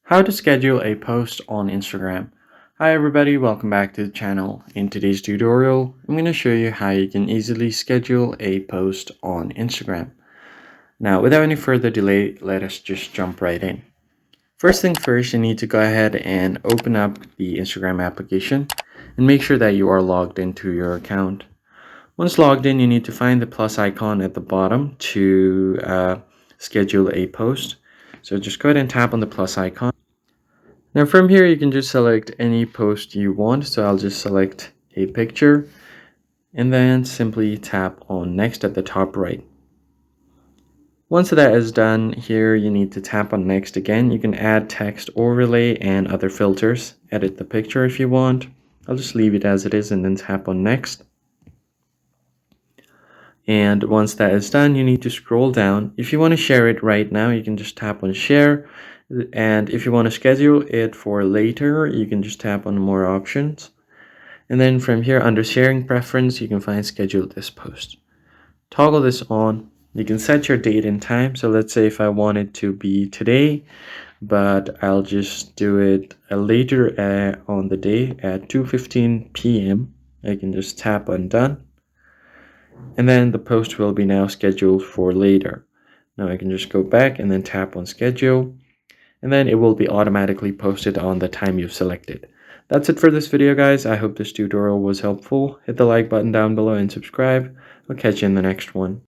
How to schedule a post on Instagram. Hi everybody, welcome back to the channel. In today's tutorial, I'm going to show you how you can easily schedule a post on Instagram. Now, without any further delay, let us just jump right in. First thing first, you need to go ahead and open up the Instagram application and make sure that you are logged into your account. Once logged in, you need to find the plus icon at the bottom to schedule a post. So just go ahead and tap on the plus icon. Now from here, you can just select any post you want. So I'll just select a picture and then simply tap on next at the top right. Once that is done, here you need to tap on next again. You can add text overlay and other filters. Edit the picture if you want. I'll just leave it as it is and then tap on next. And once that is done, you need to scroll down. If you want to share it right now, you can just tap on share. And if you want to schedule it for later, you can just tap on more options. And then from here, under sharing preference, you can find schedule this post. Toggle this on. You can set your date and time. So let's say if I want it to be today, but I'll just do it later on the day at 2:15 p.m. I can just tap on done. And then the post will be now scheduled for later. Now I can just go back and then tap on schedule, and then it will be automatically posted on the time you've selected. That's it for this video, guys. I hope this tutorial was helpful. Hit the like button down below and subscribe. I'll catch you in the next one.